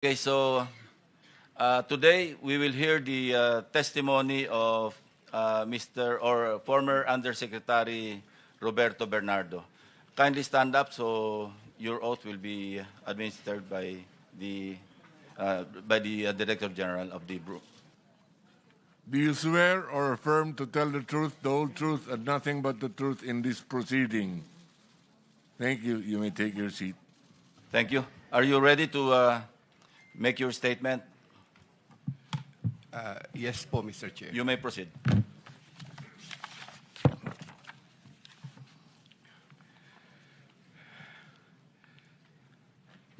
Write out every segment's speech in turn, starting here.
Okay, so today we will hear the testimony of Mr. or former Undersecretary Roberto Bernardo. Kindly stand up so your oath will be administered by the Director General of the group. Do you swear or affirm to tell the truth, the whole truth, and nothing but the truth in this proceeding? Thank you. You may take your seat. Thank you. Are you ready to make your statement? Yes po, Mr. Chair. You may proceed.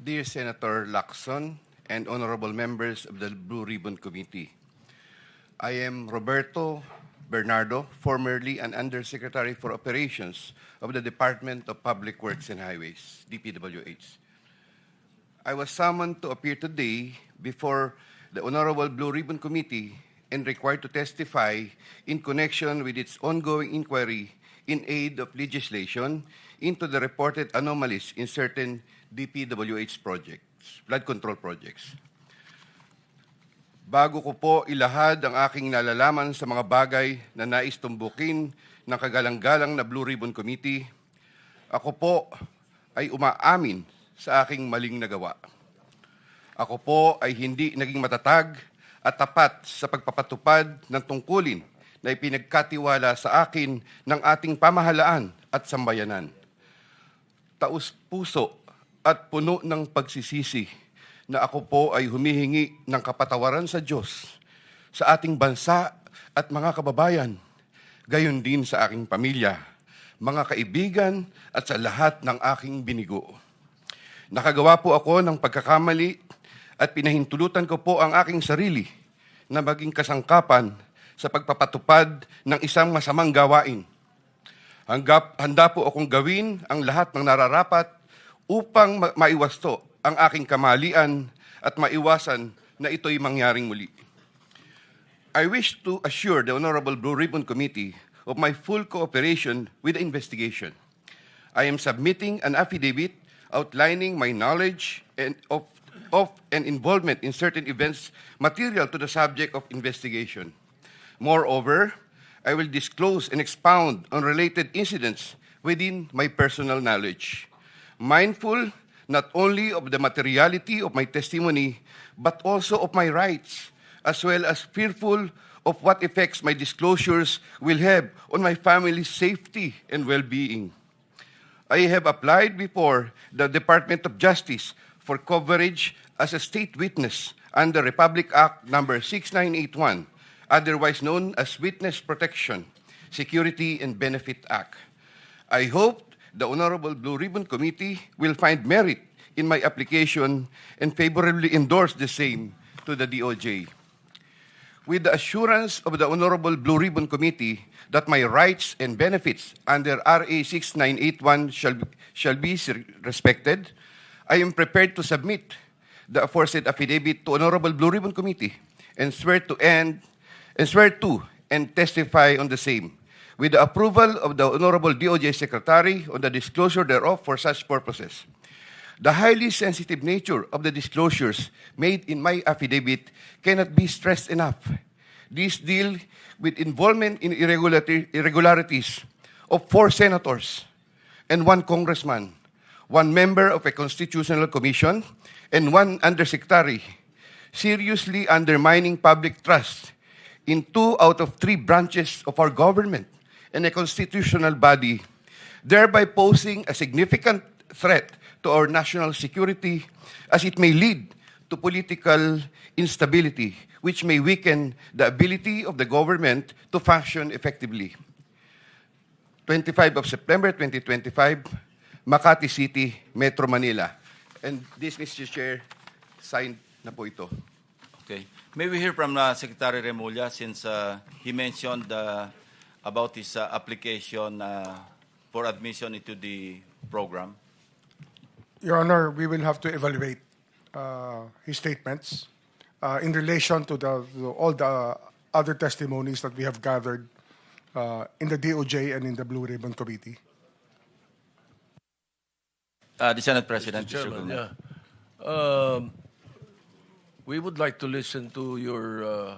Dear Senator Lacson and honorable members of the Blue Ribbon Committee, I am Roberto Bernardo, formerly an Undersecretary for Operations of the Department of Public Works and Highways, DPWH. I was summoned to appear today before the Honorable Blue Ribbon Committee and required to testify in connection with its ongoing inquiry in aid of legislation into the reported anomalies in certain DPWH projects, flood control projects. Bago ko po ilahad ang aking nalalaman sa mga bagay na nais tumbukin ng kagalang-galang na Blue Ribbon Committee, ako po ay umaamin sa aking maling nagawa. Ako po ay hindi naging matatag at tapat sa pagpapatupad ng tungkulin na ipinagkatiwala sa akin ng ating pamahalaan at sambayanan. Taus-puso at puno ng pagsisisi na ako po ay humihingi ng kapatawaran sa Diyos, sa ating bansa at mga kababayan, gayon din sa aking pamilya, mga kaibigan at sa lahat ng aking binigo. Nakagawa po ako ng pagkakamali at pinahintulutan ko po ang aking sarili na maging kasangkapan sa pagpapatupad ng isang masamang gawain. Handa po akong gawin ang lahat ng nararapat upang maiwasto ang aking kamalian at maiwasan na ito'y mangyaring muli. I wish to assure the Honorable Blue Ribbon Committee of my full cooperation with the investigation. I am submitting an affidavit outlining my knowledge and of and involvement in certain events material to the subject of investigation. Moreover, I will disclose and expound on related incidents within my personal knowledge, mindful not only of the materiality of my testimony, but also of my rights, as well as fearful of what effects my disclosures will have on my family's safety and well-being. I have applied before the Department of Justice for coverage as a state witness under Republic Act No. 6981, otherwise known as Witness Protection, Security and Benefit Act. I hope the Honorable Blue Ribbon Committee will find merit in my application and favorably endorse the same to the DOJ. With the assurance of the Honorable Blue Ribbon Committee that my rights and benefits under RA 6981 shall be respected, I am prepared to submit the aforesaid affidavit to Honorable Blue Ribbon Committee and swear to and testify on the same, with the approval of the Honorable DOJ Secretary on the disclosure thereof for such purposes. The highly sensitive nature of the disclosures made in my affidavit cannot be stressed enough. These deal with involvement in irregularities of 4 senators and 1 congressman, 1 member of a constitutional commission, and 1 undersecretary, seriously undermining public trust in 2 out of 3 branches of our government and a constitutional body, thereby posing a significant threat to our national security as it may lead to political instability, which may weaken the ability of the government to function effectively. 25 of September 2025, Makati City, Metro Manila. And this, Mr. Chair, signed na po ito. Okay. May we hear from Secretary Remulla since he mentioned about his application for admission into the program? Your Honor, we will have to evaluate his statements in relation to all the other testimonies that we have gathered in the DOJ and in the Blue Ribbon Committee. The Senate President, Mr. Chairman, Guzman. yeah. We would like to listen to your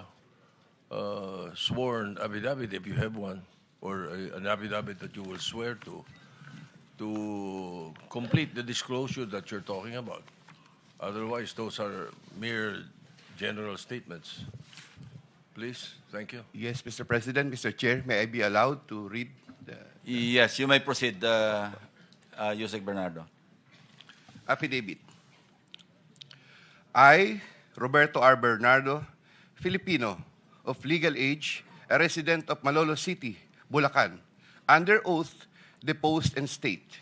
sworn affidavit, if you have one, or an affidavit that you will swear to complete the disclosure that you're talking about. Otherwise, those are mere general statements. Please, thank you. Yes, Mr. President, Mr. Chair, may I be allowed to read the Yes, you may proceed, Yusek Bernardo. affidavit? I, Roberto R. Bernardo, Filipino, of legal age, a resident of Malolos City, Bulacan, under oath, deposed and state.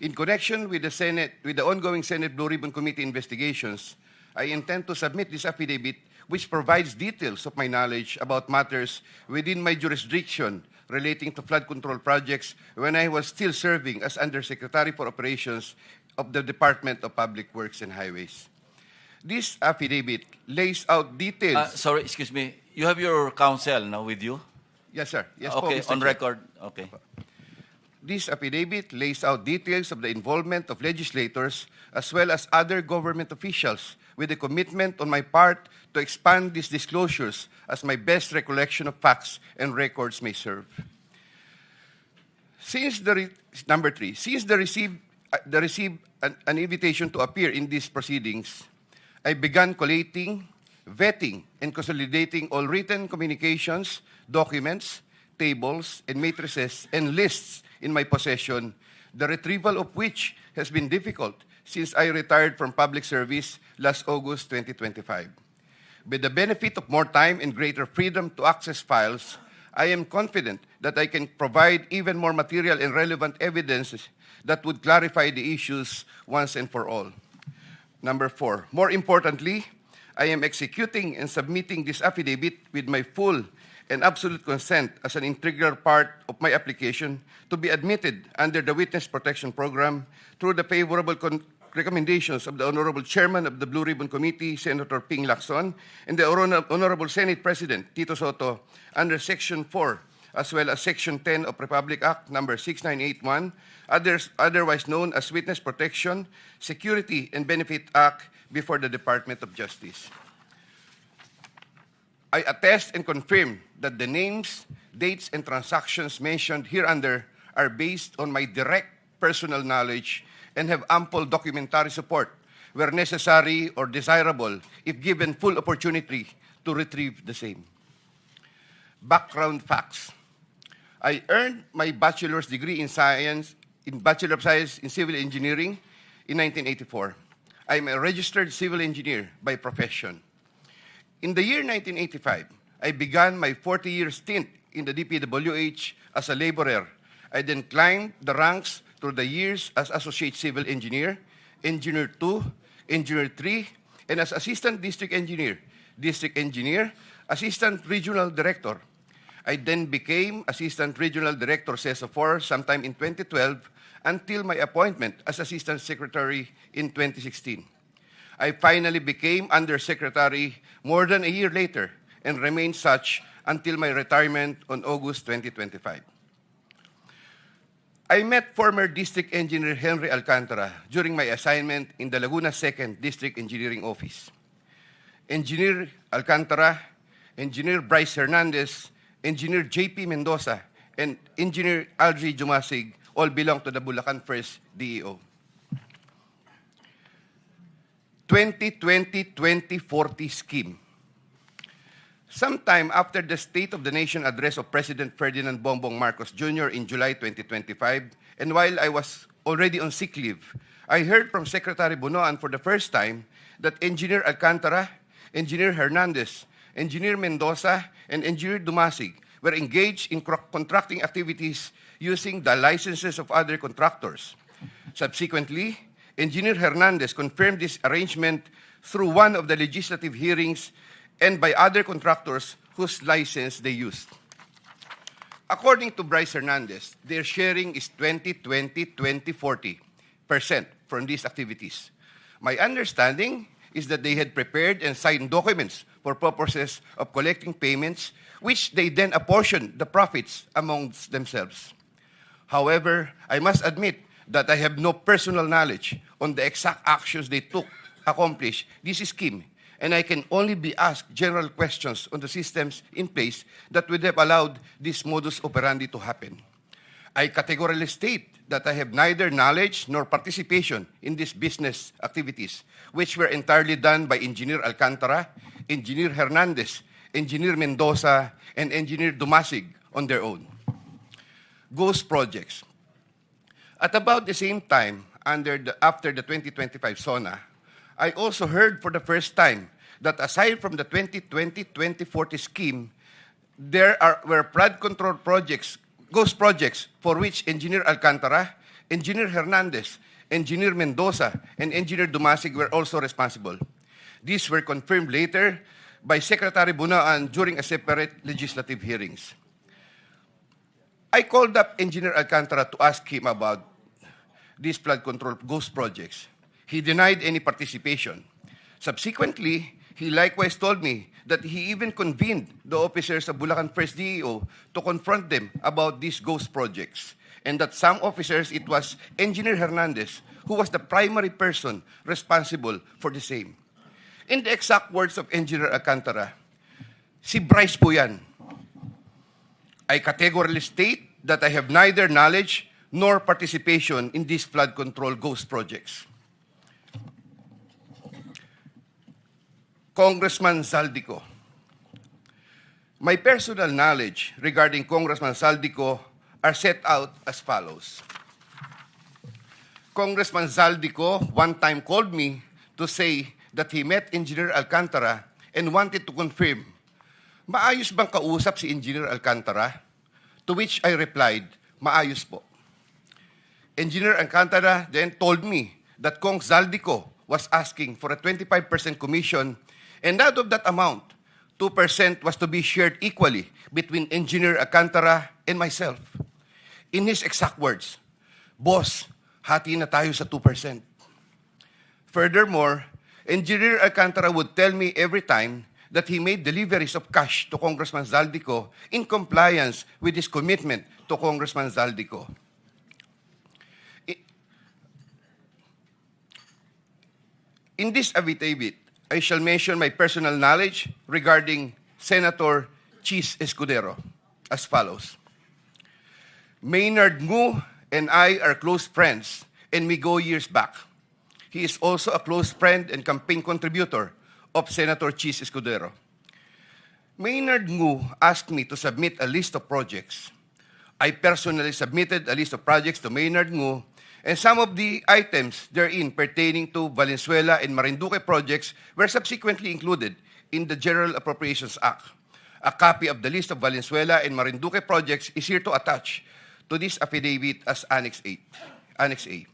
In connection with the ongoing Senate Blue Ribbon Committee investigations, I intend to submit this affidavit which provides details of my knowledge about matters within my jurisdiction relating to flood control projects when I was still serving as Undersecretary for Operations of the Department of Public Works and Highways. This affidavit lays out details. Sorry, excuse me. You have your counsel now with you? Yes, sir. Yes, po, Okay, Mr. on Chair. record. Okay. This affidavit lays out details of the involvement of legislators as well as other government officials with a commitment on my part to expand these disclosures as my best recollection of facts and records may serve. Number three, since the received an invitation to appear in these proceedings, I began collating, vetting, and consolidating all written communications, documents, tables, and matrices and lists in my possession, the retrieval of which has been difficult since I retired from public service last August 2025. With the benefit of more time and greater freedom to access files, I am confident that I can provide even more material and relevant evidence that would clarify the issues once and for all. Number four, more importantly, I am executing and submitting this affidavit with my full and absolute consent as an integral part of my application to be admitted under the Witness Protection Program through the favorable recommendations of the Honorable Chairman of the Blue Ribbon Committee, Senator Ping Lacson, and the Honorable Senate President, Tito Soto, under Section 4, as well as Section 10 of Republic Act Number 6981, otherwise known as Witness Protection, Security, and Benefit Act before the Department of Justice. I attest and confirm that the names, dates, and transactions mentioned hereunder are based on my direct personal knowledge and have ample documentary support where necessary or desirable if given full opportunity to retrieve the same. Background facts. I earned my bachelor's degree in Bachelor of Science in Civil Engineering in 1984. I am a registered civil engineer by profession. In the year 1985, I began my 40-year stint in the DPWH as a laborer. I then climbed the ranks through the years as Associate Civil Engineer, Engineer 2, Engineer 3, and as Assistant District Engineer, Assistant Regional Director. I then became Assistant Regional Director CESO 4 sometime in 2012 until my appointment as Assistant Secretary in 2016. I finally became Undersecretary more than a year later and remained such until my retirement on August 2025. I met former District Engineer Henry Alcantara during my assignment in the Laguna 2nd District Engineering Office. Engineer Alcantara, Engineer Bryce Hernandez, Engineer J.P. Mendoza, and Engineer Algie Jumasig all belong to the Bulacan 1st DEO. 2020-2040 scheme. Sometime after the State of the Nation address of President Ferdinand Bongbong Marcos Jr. in July 2025, and while I was already on sick leave, I heard from Secretary Bunoan for the first time that Engineer Alcantara, Engineer Hernandez, Engineer Mendoza, and Engineer Dumasig were engaged in contracting activities using the licenses of other contractors. Subsequently, Engineer Hernandez confirmed this arrangement through one of the legislative hearings and by other contractors whose license they used. According to Bryce Hernandez, their sharing is 20-20-20-40% from these activities. My understanding is that they had prepared and signed documents for purposes of collecting payments, which they then apportioned the profits amongst themselves. However, I must admit that I have no personal knowledge on the exact actions they took to accomplish this scheme, and I can only be asked general questions on the systems in place that would have allowed this modus operandi to happen. I categorically state that I have neither knowledge nor participation in these business activities, which were entirely done by Engineer Alcantara, Engineer Hernandez, Engineer Mendoza, and Engineer Dumasig on their own. Ghost projects. At about the same time, after the 2025 SONA, I also heard for the first time that aside from the 2020-2040 scheme, were flood control projects, ghost projects, for which Engineer Alcantara, Engineer Hernandez, Engineer Mendoza, and Engineer Dumasig were also responsible. These were confirmed later by Secretary Bunaan during a separate legislative hearings. I called up Engineer Alcantara to ask him about these flood control ghost projects. He denied any participation. Subsequently, he likewise told me that he even convened the officers of Bulacan First DEO to confront them about these ghost projects, and that some officers, it was Engineer Hernandez, who was the primary person responsible for the same. In the exact words of Engineer Alcantara, si Bryce po yan. I categorically state that I have neither knowledge nor participation in these flood control ghost projects. Congressman Zaldico. My personal knowledge regarding Congressman Zaldico are set out as follows. Congressman Zaldico one time called me to say that he met Engineer Alcantara and wanted to confirm, maayos bang kausap si Engineer Alcantara? To which I replied, maayos po. Engineer Alcantara then told me that Kong Zaldico was asking for a 25% commission, and out of that amount, 2% was to be shared equally between Engineer Alcantara and myself. In his exact words, boss, hati na tayo sa 2%. Furthermore, Engineer Alcantara would tell me every time that he made deliveries of cash to Congressman Zaldico in compliance with his commitment to Congressman Zaldico. In this affidavit, I shall mention my personal knowledge regarding Senator Chis Escudero as follows. Maynard Ngu and I are close friends, and we go years back. He is also a close friend and campaign contributor of Senator Chis Escudero. Maynard Ngu asked me to submit a list of projects. I personally submitted a list of projects to Maynard Ngu, and some of the items therein pertaining to Valenzuela and Marinduque projects were subsequently included in the General Appropriations Act. A copy of the list of Valenzuela and Marinduque projects is here to attach to this affidavit as Annex A.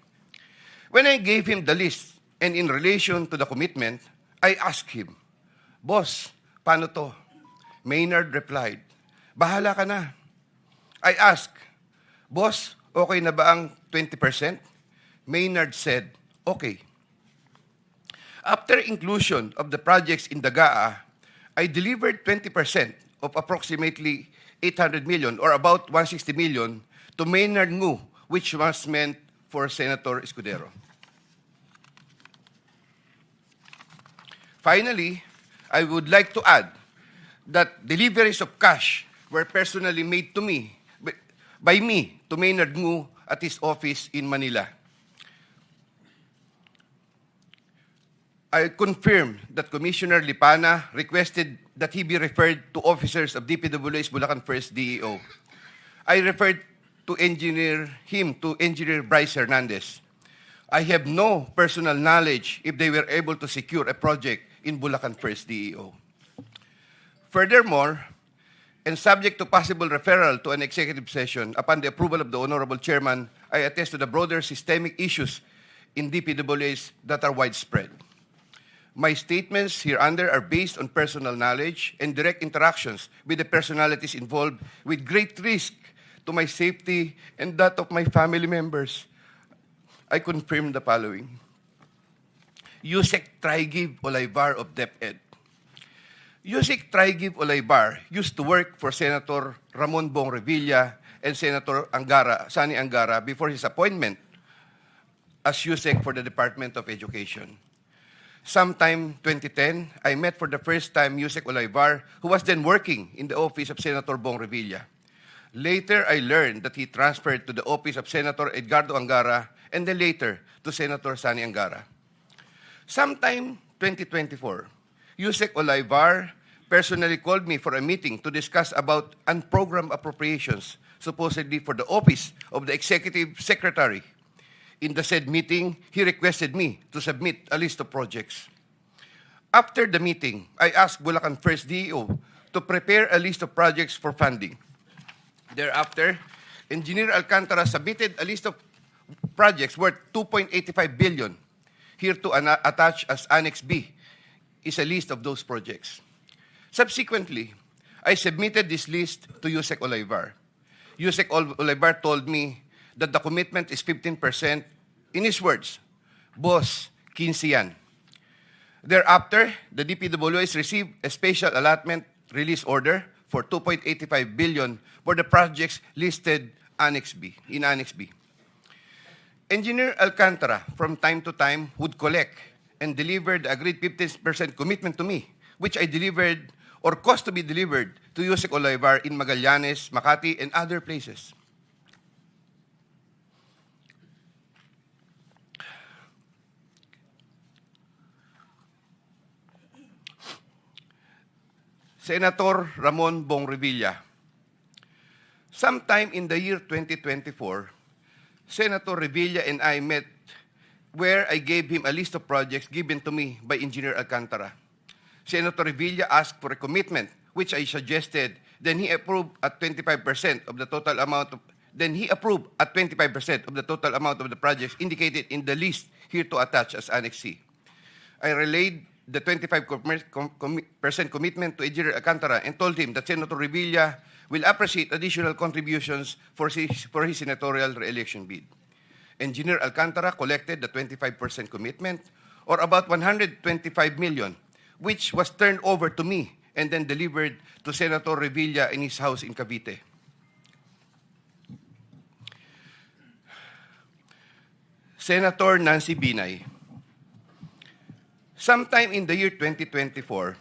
When I gave him the list and in relation to the commitment, I asked him, Boss, paano to? Maynard replied, bahala ka na. I asked, Boss, okay na ba ang 20%? Maynard said, okay. After inclusion of the projects in Dagaa, I delivered 20% of approximately 800 million or about 160 million to Maynard Ngu, which was meant for Senator Escudero. Finally, I would like to add that deliveries of cash were personally made to me, by me, to Maynard Ngu at his office in Manila. I confirm that Commissioner Lipana requested that he be referred to officers of DPWH Bulacan First DEO. I referred to Engineer Bryce Hernandez. I have no personal knowledge if they were able to secure a project in Bulacan First DEO. Furthermore, and subject to possible referral to an executive session upon the approval of the Honorable Chairman, I attest to the broader systemic issues in DPWH that are widespread. My statements hereunder are based on personal knowledge and direct interactions with the personalities involved with great risk to my safety and that of my family members. I confirm the following. Yusek Trigiv Olaybar of DepEd. Yusek Trigiv Olaybar used to work for Senator Ramon Bong Revilla and Senator Sani Angara before his appointment as Yusek for the Department of Education. Sometime 2010, I met for the first time Yusek Olayvar, who was then working in the office of Senator Bong Revilla. Later, I learned that he transferred to the office of Senator Edgardo Angara and then later to Senator Sani Angara. Sometime 2024, Yusek Olayvar personally called me for a meeting to discuss about unprogrammed appropriations, supposedly for the office of the Executive Secretary. In the said meeting, he requested me to submit a list of projects. After the meeting, I asked Bulacan First DEO to prepare a list of projects for funding. Thereafter, Engineer Alcantara submitted a list of projects worth 2.85 billion. Here to attach as Annex B is a list of those projects. Subsequently, I submitted this list to Yusek Olayvar. Yusek Olayvar told me that the commitment is 15%. In his words, boss, 15 yan. Thereafter, the DPWH received a special allotment release order for 2.85 billion for the projects listed in Annex B. Engineer Alcantara, from time to time, would collect and deliver the agreed 15% commitment to me, which I delivered or caused to be delivered to Yusek Olayvar in Magallanes, Makati, and other places. Senator Ramon Bong Revilla. Sometime in the year 2024, Senator Revilla and I met where I gave him a list of projects given to me by Engineer Alcantara. Senator Revilla asked for a commitment, which I suggested. Then he approved at 25% of the total amount of the projects indicated in the list here to attach as Annex C. I relayed the 25% commitment to Engineer Alcantara and told him that Senator Revilla will appreciate additional contributions for his senatorial re-election bid. Engineer Alcantara collected the 25% commitment, or about 125 million, which was turned over to me and then delivered to Senator Revilla in his house in Cavite. Senator Nancy Binay. Sometime in the year 2024,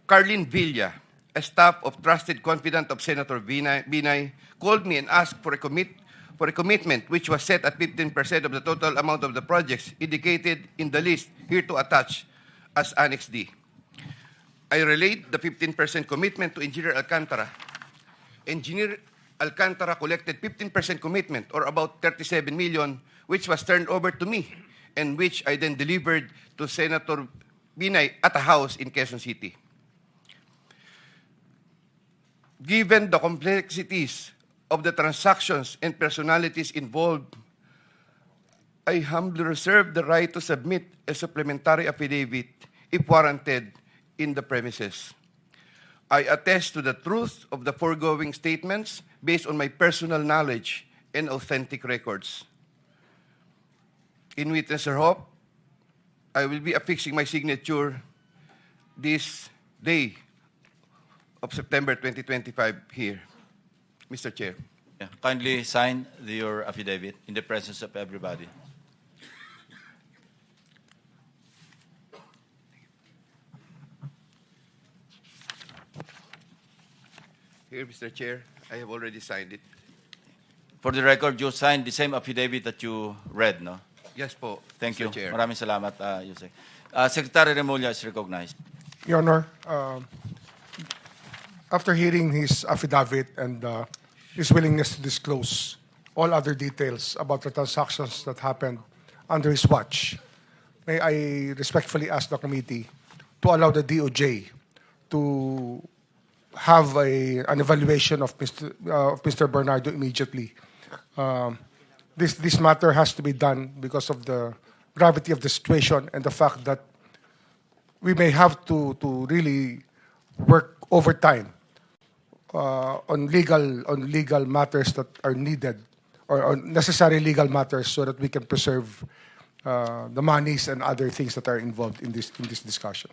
Carlin Villa, a staff of trusted confidant of Senator Binay, called me and asked for a commitment which was set at 15% of the total amount of the projects indicated in the list here to attach as Annex D. I relayed the 15% commitment to Engineer Alcantara. Engineer Alcantara collected 15% commitment, or about 37 million, which was turned over to me and which I then delivered to Senator Binay at a house in Quezon City. Given the complexities of the transactions and personalities involved, I humbly reserve the right to submit a supplementary affidavit if warranted in the premises. I attest to the truth of the foregoing statements based on my personal knowledge and authentic records. In witness or hope, I will be affixing my signature this day of September 2025 here. Mr. Chair. Yeah, kindly sign your affidavit in the presence of everybody. Here, Mr. Chair, I have already signed it. For the record, you signed the same affidavit that you read, no? Yes po, Thank Mr. you. Chair. Maraming salamat, Yusek. Secretary Remulla is recognized. Your Honor, after hearing his affidavit and his willingness to disclose all other details about the transactions that happened under his watch, may I respectfully ask the committee to allow the DOJ to have an evaluation of Mr. Bernardo immediately. This matter has to be done because of the gravity of the situation and the fact that we may have to really work overtime on legal matters that are needed, or necessary legal matters, so that we can preserve the monies and other things that are involved in this discussion.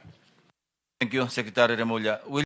Thank you, Secretary Remulla.